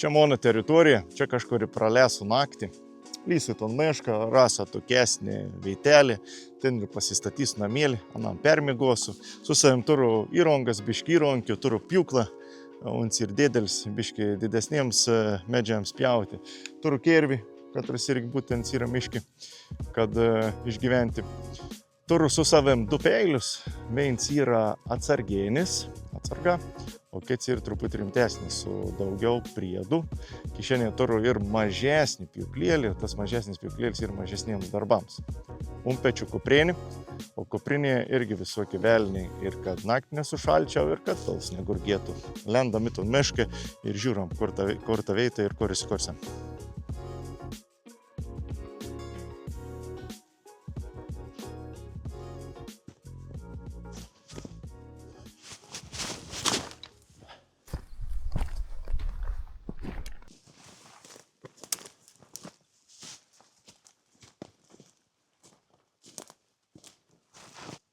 Čia mano teritorija, čia kažkuri pralesu naktį. Lysiu ton mešką, rasa tokesnį veitelį, ten ir pasistatys namėlį, anam permigosiu. Su savim turiu įrongas, biški įronkių, turiu pjūklą, uns ir dėdelis, biški didesniems medžiams pjauti. Turiu kervį, katras irgi būtent yra miški, kad išgyventi. Turiu su savim 2 peilius, viens yra atsargienis, atsarga, o kits ir truputį rimtesnis, su daugiau priedų. Kišenėje turiu ir mažesnį pjūklėlį, tas mažesnis pjūklėlis ir mažesniems darbams. Umpečiu kuprinį, o kuprinėje irgi visokie velniai, ir kad naktį nesušalčiau, ir kad tals negurgėtų. Lendam į ton mešką ir žiūram, kur ta veita ir kur įsikursim.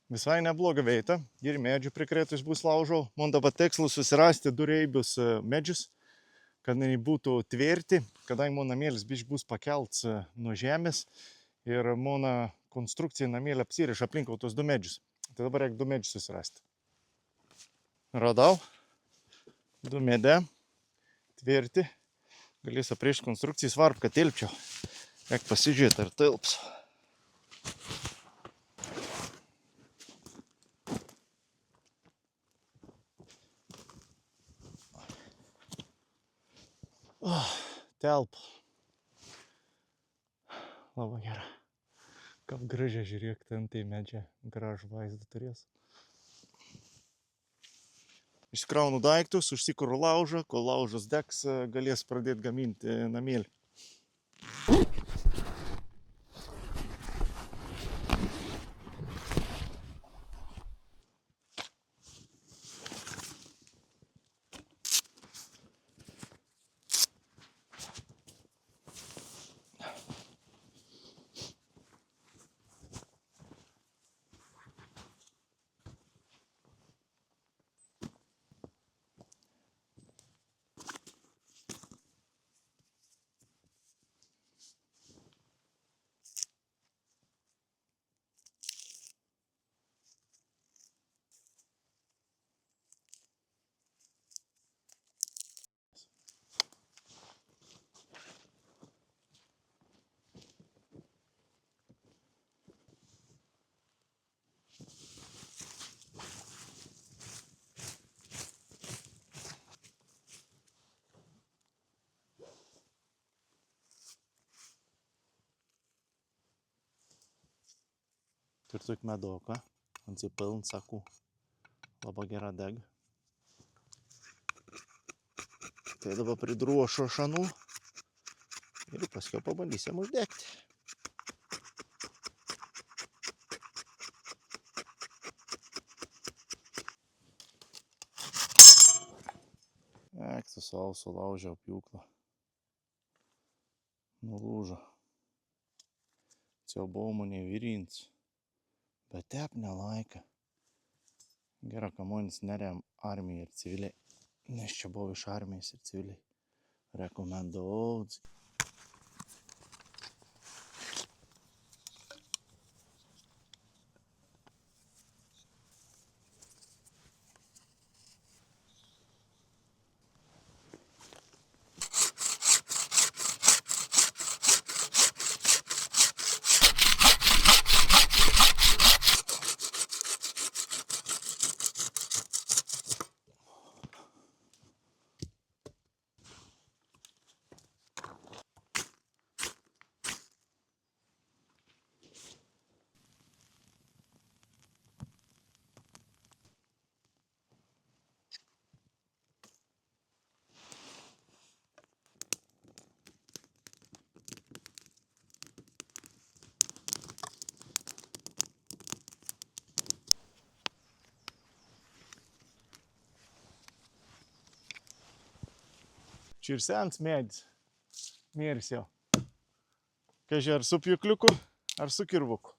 Visai nebloga veita, ir medžių prikretus bus laužau. Man dabar tikslas susirasti 2 reibius medžius, kad būtų tvirti, kadangi mano namėlis bus pakelts nuo žemės ir mano konstrukcija namėlį apsiriša aplink tos 2 medžius. Tai dabar reikia 2 medžius susirasti. Radau 2 medė, tvirti, galės apriešti konstrukcijai, svarbu, kad tilpčiau. Reikia pasižiūrėti, ar tilps. Telpa. Labai gera. Kaip gražiai, žiūrėk, ten tai medžiai gražų vaizdą turės. Išsikraunu daiktus, užsikuru laužą, kol laužas degs, galės pradėti gaminti namėlį. Turiu tokį medoką, ant piln sakų, labai gera deg. Tai dabar pridruošu šanų ir paskiau pabandysim uždegti. Su savo sulaužiau pjūklą. Nulūžo. Čia buvo mane virins. Bet tep nelaika. Gera, ka manis nerem armija ir civiliai. Nes čia buvo iš armijos ir civiliai. Rekomenduoju. Čia ir sens medis. Mėris jau. Kaži, ar su pjūkliuku, ar su kirvuku.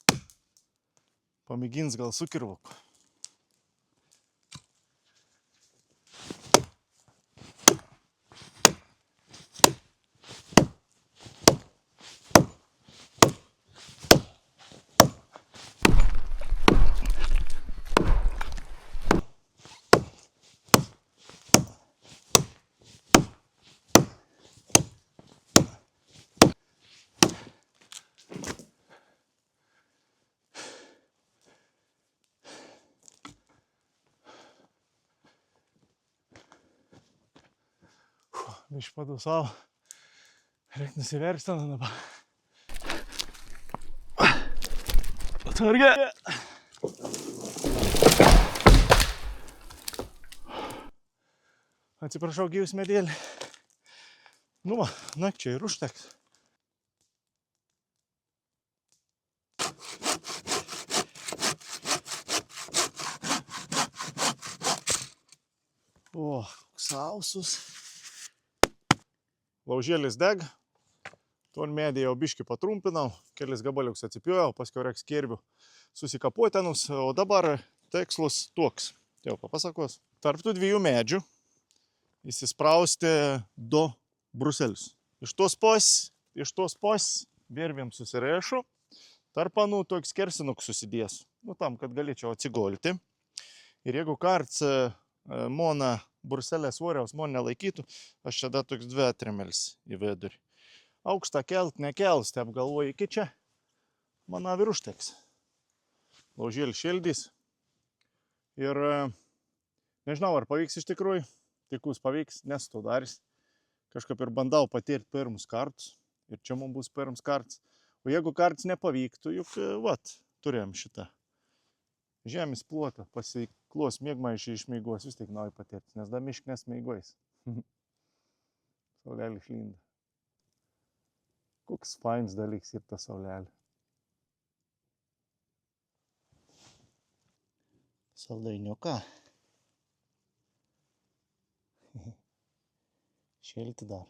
Pamėgins gal su kirvuku. Išpadau savo. Reikia nusiversti ant dabar. Atsargiai. Atsiprašau, gyvus medėlį. Nu va, nakčiai ir užteks. O, sausus. Laužėlis deg. Ton medį jau biškį patrumpinau. Kelis gabaliukus atsipjojau, paskui reiks kirvių susikapuotenus. O dabar tikslus toks. Jau papasakos. Tarp tų dviejų medžių įsisprausti 2 bruselius. Iš tos pos virvėm susirėšu. Tarp anų toks skersinuk susidės. Nu, tam, kad galėčiau atsigolti. Ir jeigu karts mona bruselės svoriaus mon nelaikytų, aš čia dar toks 2 trimelis į vidurį. Aukštą kelt nekels, taip galvoju iki čia. Man ir užteks. Laužėlis šildys. Ir nežinau, ar pavyks iš tikrųjų. Tikus pavyks, nesu to darys. Kažkaip ir bandau patirti pirmus kartus. Ir čia mums bus pirmus kartus. O jeigu kartus nepavyktų, juk, vat, turėjom šitą. Žemės plotą pasiklos mėgmaišį iš mėgos, vis tik nori patirti, nes da mišk nesmėgojais. Saulelį išlinda. Koks fains dalyks ir ta saulelė. Saldainiuką. Šėlti dar.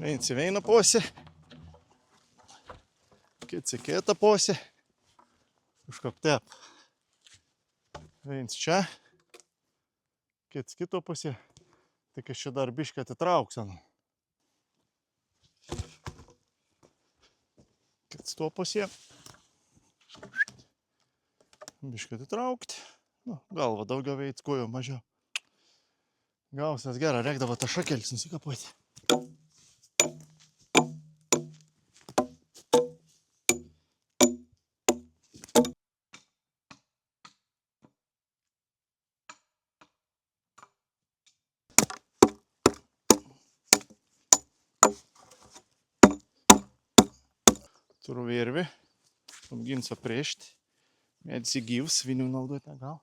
Viens į vieną pusę, kits į kitą pusę, užkaptep. Viens čia, kits kito pusė, tik aš čia dar biškį atitrauksiu. Kits tuo pusė, biškį atitraukti, nu, galva daugiau veids, kojų mažiau. Gausias gerą, reikdavo tą šakelis nusikapuoti. Turiu virvį, apgins apriešti, medis įgyvs, vinių naudoti negal.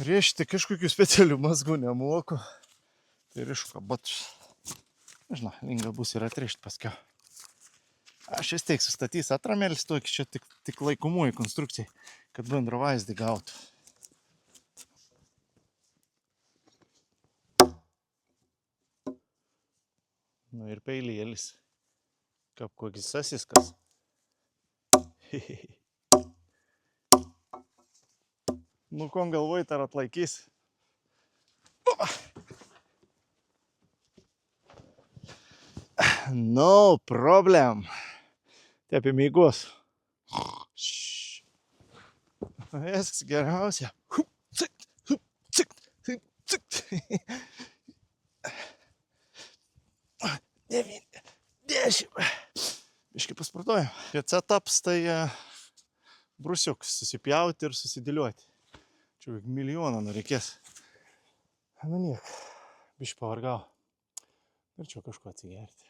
Riešti kažkokių specialių mazgų nemoku. Tai rišu kabatus. Nežinau, linga bus ir atrišti paskiau. Aš vis tiek sustatys atramelis tokį čia tik laikomųjų konstrukcijai, kad bendro vaizdį gautų. Nu ir peilėlis. Kaip koks sasiskas. Nu, kon galvoj, ar atlaikys. No problem. Taip į mėgos. Viskas geriausia. 9, 10. Biškai paspartuoju. Piece taps tai brusiuks susipjauti ir susidėliuoti. Čia milijoną reikės. Nu niek, biškai pavargau. Ir čia kažko atsigerti.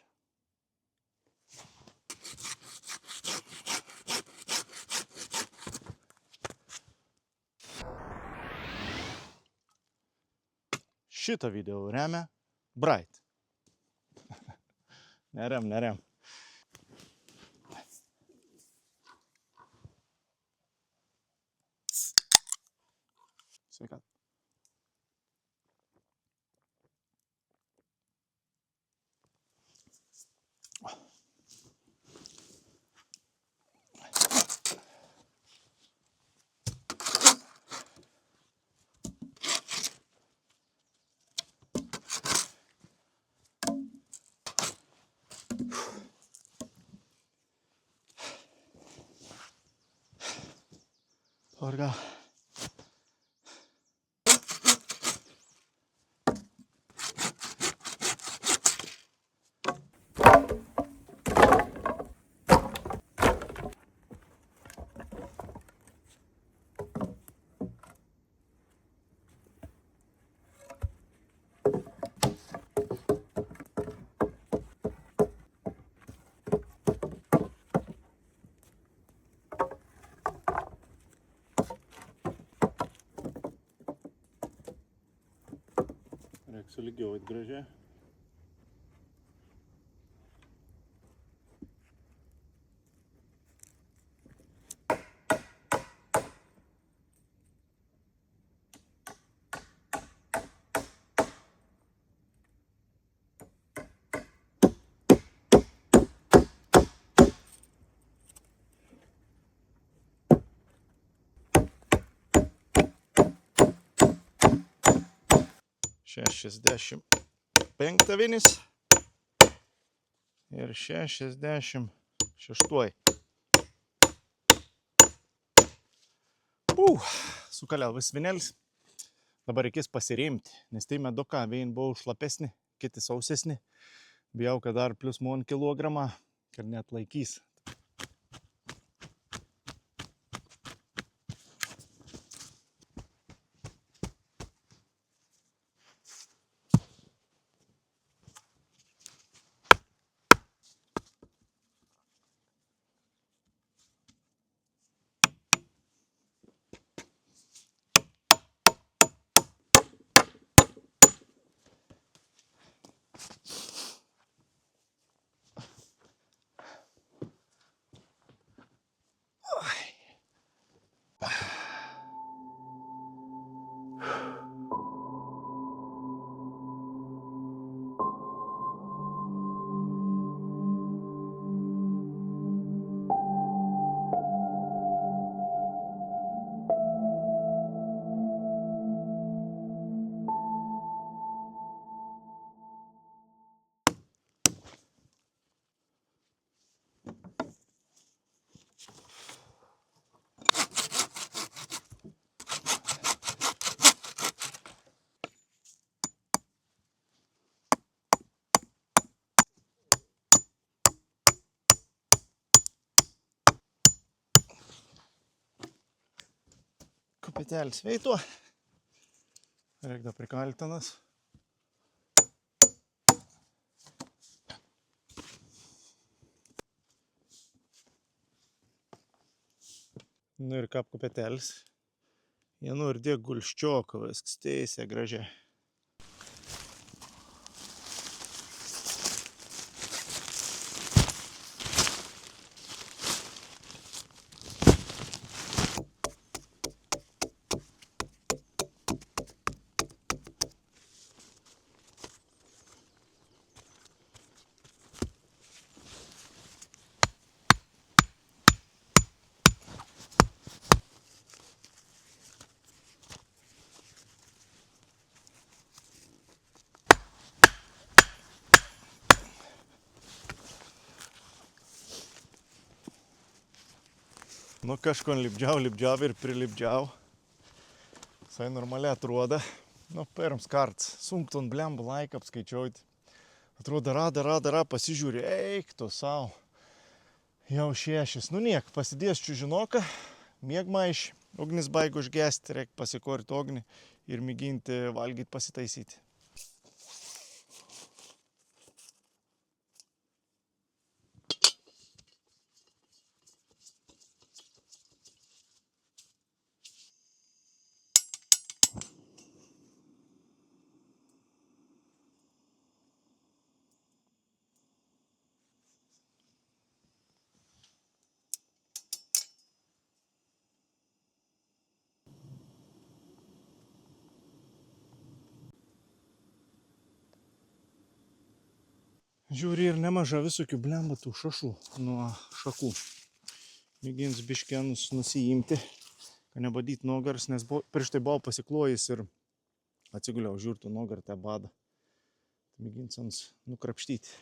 Šitą video remia Bright. Nerem. Sveikat. Orga. Reik sulygiuot gražiai. Šešiasdešimt penktavinis ir 66. Sukalė visvinelis. Dabar reikės pasiremti, nes tai meduką vien buvo šlapesni, kiti sausesni. Bijau, kad dar plius mon kilogramą, kad net laikys. Kopitelis veito. Reikda prikaltinas. Nu ir kap kopitelis. Vienu ir dėk gulščioko, viskas teisė gražiai. Nu kažkon lipdžiau ir prilipdžiau. Visai normaliai atrodo. Nu, pirms karts. Sunkton blemba laiką apskaičiuoti. Atrodo, rada, pasižiūri. Eik tu sau. Jau 6. Nu niek, pasidės čiužinoką. Miegmaišį. Ugnis baigia užgesti. Reik pasikorti ugnį ir mėginti valgyti pasitaisyti. Žiūri ir nemaža visokių blemba tų šašų nuo šakų. Mėgins biškenus nusiimti, kad nebadyti nugaras, nes prieš tai buvau pasiklojęs ir atsiguliau, žiūrtų nugarą tą badą. Mėgins ant nukrapštyti.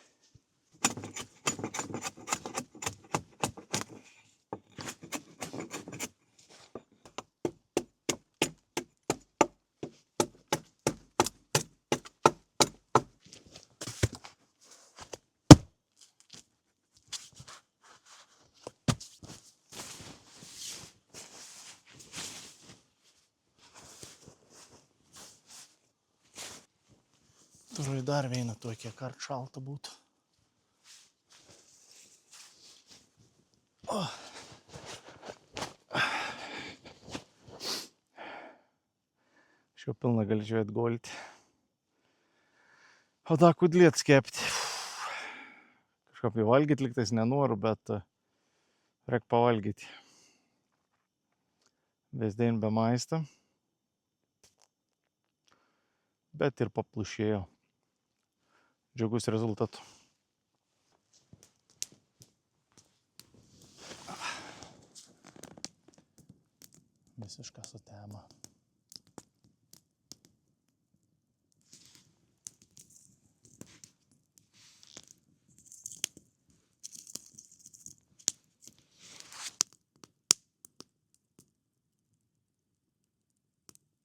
Turiu į dar vieną tokią, kart šalta būtų. O. Šio pilna gali žiūrėti golti. O tą kudlėt skepti. Kažkapį valgyti liktais nenoriu, bet reik pavalgyti. Vesdien be maistą. Bet ir paplušėjo. Džiugus rezultatu. Visiška sutema.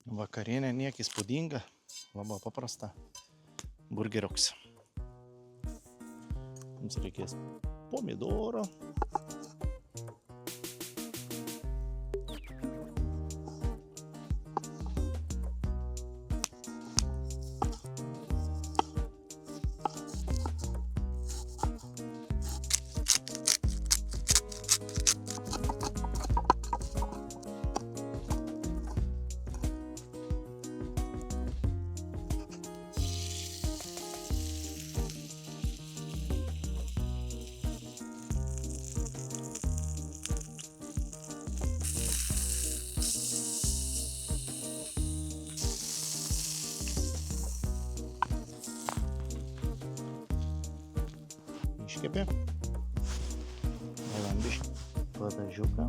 Vakarienė niek įspūdinga, labai paprasta. Burgeriuks. Mums reikės pomidoro. Iškepė. Valandiškį padažiuką.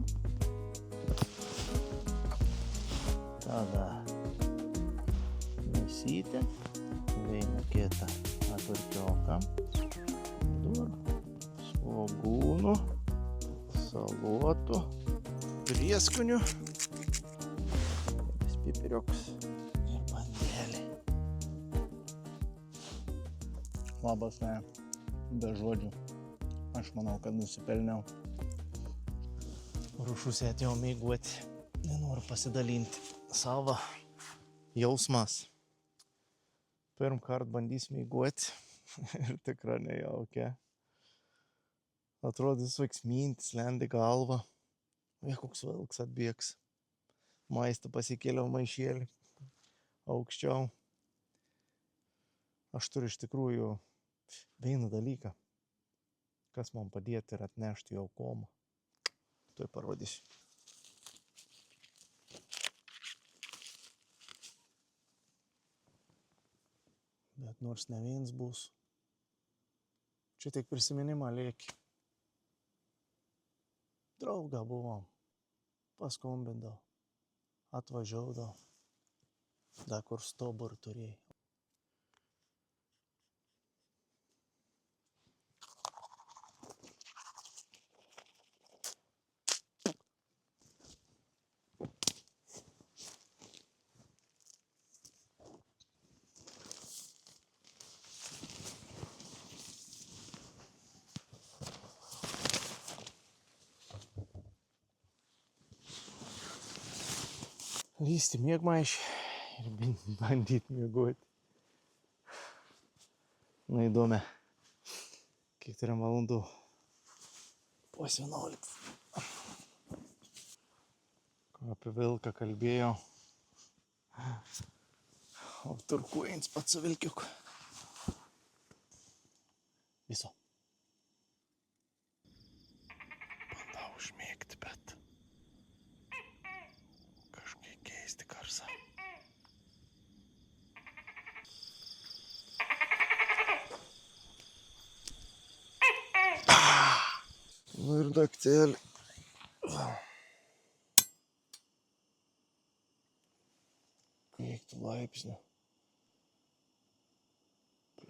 Tada mėsytę. Vieną kitą agurkiuką. Svogūnų. Salotų. Prieskonių. Pipiriuks. Ir bandelė. Labas, ne. Be žodžių. Aš manau, kad nusipelniau. Rušuose atėjau mėguoti. Nenoriu pasidalinti savo jausmas. Pirm kart bandys mėguoti. Ir tikrai nejaukia. Atrodys toks mintis, lendi galva. Koks vilks atbėgs. Maistą pasikėliau maišėlį. Aukščiau. Aš turiu iš tikrųjų vieną dalyką, kas man padėti ir atnešti jau komą. Tuoj parodysiu. Bet nors ne viens bus. Čia tik prisiminimą lieki. Draugą buvom. Paskombindau. Atvažiaudau. Da kur stobur turėjai. Lysti miegmaišį ir bandyti miegoti. Na įdomi, kiek turim valandų. Po 11. Ko apie vilką kalbėjau. O turkuojant pats su vilkiuku. Viso. Bandau užmėgti, bet kažkaip keisti garsą. Nu ir naktelį. Kiek tų laipsnių?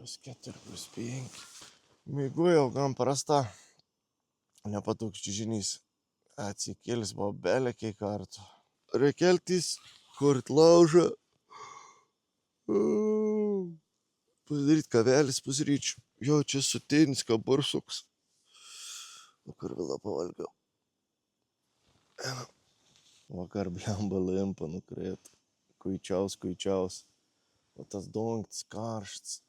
+4, +5. Mėgojau gan prasta. Nepatoks čiužinys. Atsikėlis buvo belekiai kartų. Reikia keltis, kurt laužą. Pasidaryt kavelis pusryčių. Jo, čia sutėniska bursuks. Vakar vėlą pavalgiau. Vakar blemba limpa nukrėta. Kuičiaus. O tas dongtis karštas.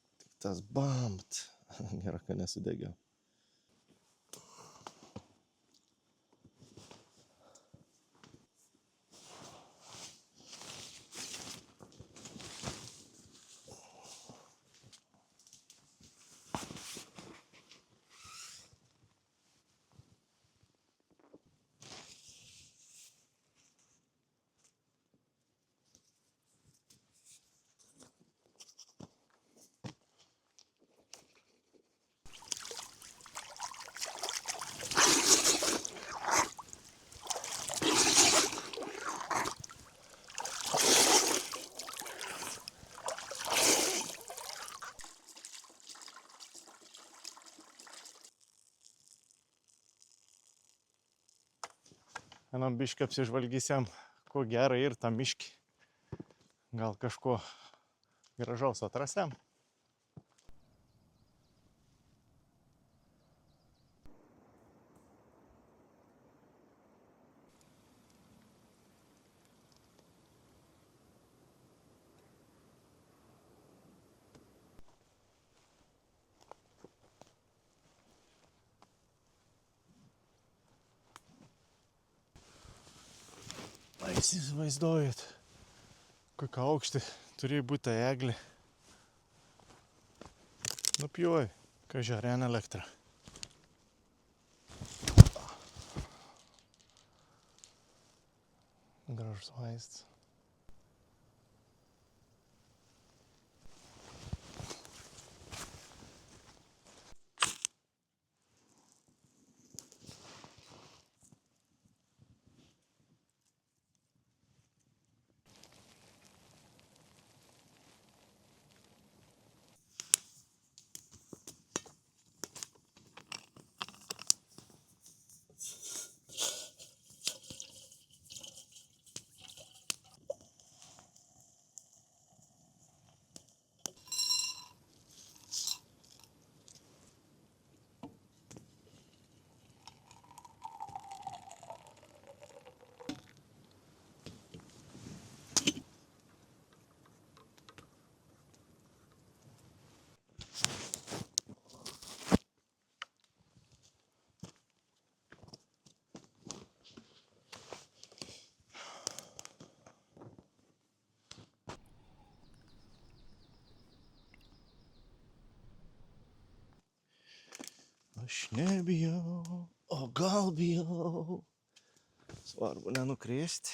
tas bamt. Gerai, kad nesudegiau. Einam biškį apsižvalgysiam, ko gera ir tam miškį. Gal kažko gražaus atrasiam. Įsivaizduojat, kokią aukštį turėjo būti ta eglė. Nupjovė, kažin elektrą. Gražus vaizdas. Aš nebijau, o gal bijau. Svarbu nenukrėsti.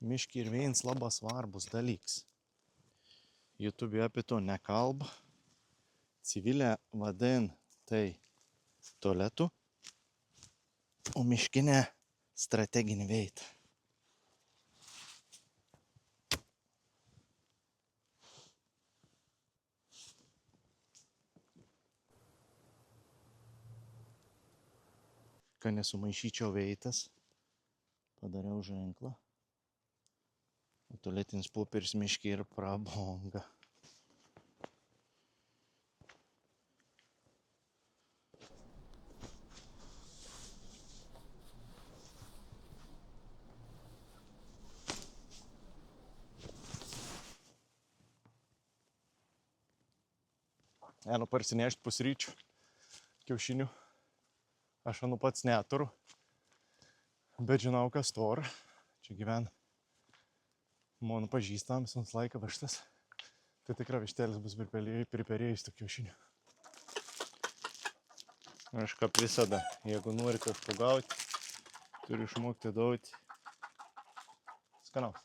Miški ir viens labai svarbus dalyks. YouTube apie to nekalba. Civilė vadina tai tualetu, o miškinė strateginį veidą. Kad nesumaišyčiau veidas, padariau ženklą. O tualetinis popierius miške yra prabanga. Einu parsinešti pusryčių kiaušinių. Aš anu pats neturiu, bet žinau, kas tora. Čia gyvena mano pažįstams, mums laiką vištas. Tai tikra vištelis bus priperėjus tų kiaušinių. Aš kaip visada, jeigu nori kažko gauti, turi išmokti duoti skanaus.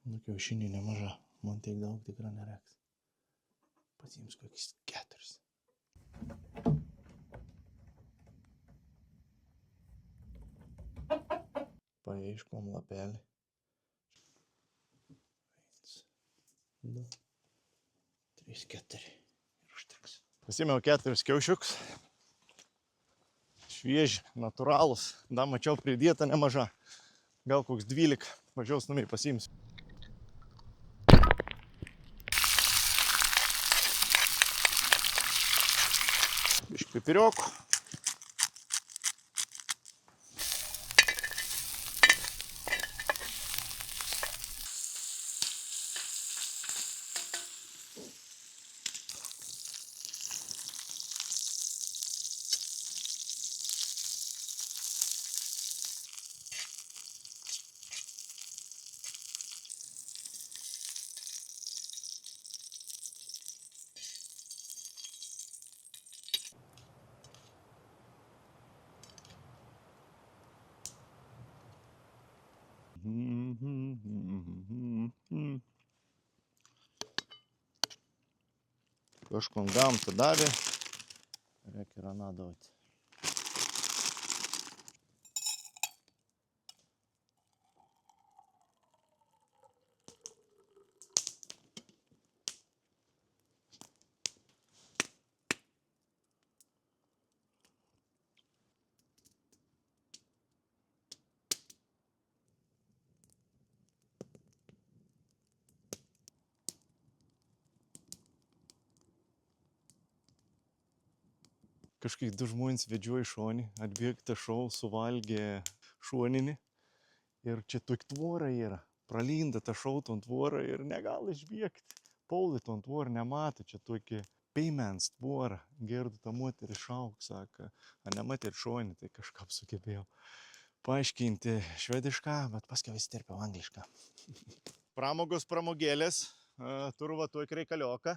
Nu, kiaušinių nemaža, man tiek daug tikrai nereiks. Pasiims kokis 4. Paieškom lapelį. 1, 2, 3, 4 ir užteks. Pasiėmiau 4 kiaušiukus. švieži, natūralus. Dar mačiau pridėta nemaža. Gal koks 12. Važiaus namiai pasiimsiu. Biškį pipiriokų. Kažkom gamtą davė, reikia raną duoti. Kažkaip du žmonės vedžioja šonį, atbėgta šau, suvalgė šoninį ir čia tokia tvora yra. Pralinda ta šau ton tvorą ir negali išbėgti. Paulai ton tvorą nemato, čia tokia peimens tvora. Gerdu tą moterį šauk, sako, a nematė ir šonį, tai kažkaip sugebėjau paaiškinti švedišką, bet paskui vis terpiau anglišką. Pramogos pramogėlės, turiu va tokį reikalioką.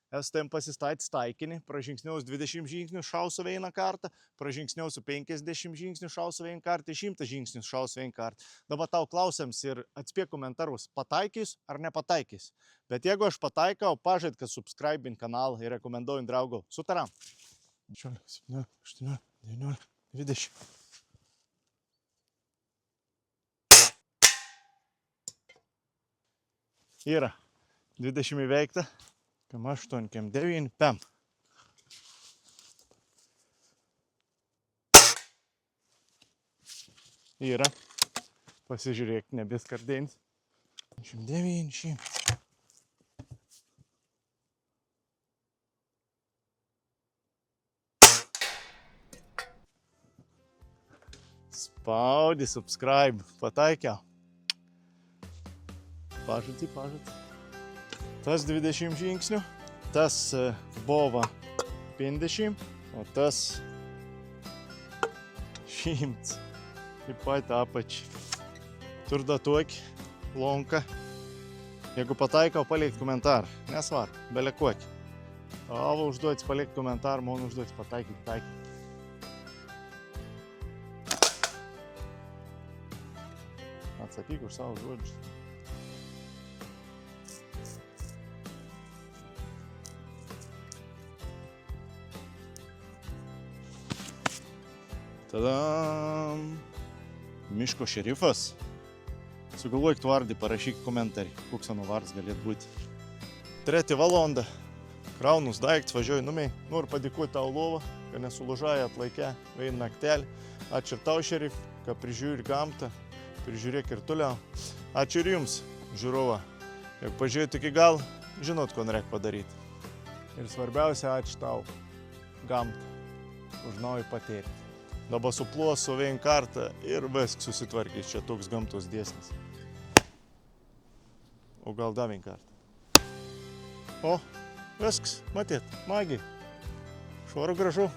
STM pasistatys taikinį, pražingsniaus 20 žingsnių šausiu vieną kartą, pražingsniausiu 50 žingsnių šausiu vieną kartą, 100 žingsnių šausiu vieną kartą. Dabar tau klausiams ir atspėk komentarus, pataikys ar nepataikys. Bet jeigu aš pataikau, pažaid, kad subscribint kanalą ir rekomenduojant draugų. Sutaram. 16, 17, 18, 19, 20. Yra 20 įveikta. Kam 8, kam 9, 5. Yra. Pasižiūrėk, nebiskardėnis. 9, 100. Spaudi, subscribe. Pataikiau. Pažadį. Tas 20 žingsnių, tas buvo 50, o tas 100. Taip pat apačiai. Turda tokį, lonką. Jeigu pataikau, palikt komentarą. Nesvar, bele kokį. Avo užduotis palikt komentarą, man užduotis pataikyti. Atsakyk už savo žodžius. Tada miško šerifas. Sugalvojk tvardį, parašyk komentarį, koks mano vardas galėtų būti. 3 valanda. Kraunus daiktus, važiuoju namiai. Noriu padėkoti tau lovą, kad nesulūžai atlaikė vieną naktelį. Ačiū ir tau, šerif, kad prižiūri gamtą, prižiūrėk ir toliau. Ačiū ir jums, žiūrova. Jeigu pažiūrėt iki gal, žinot, ko reikia padaryti. Ir svarbiausia, ačiū tau, gamtą, už naują patirtį. Dabar supluosiu vieną kartą ir viskas susitvarkys. Čia toks gamtos dėsnis. O gal dar vieną kartą. O, viskas, matėt, magiai. Švaru gražu.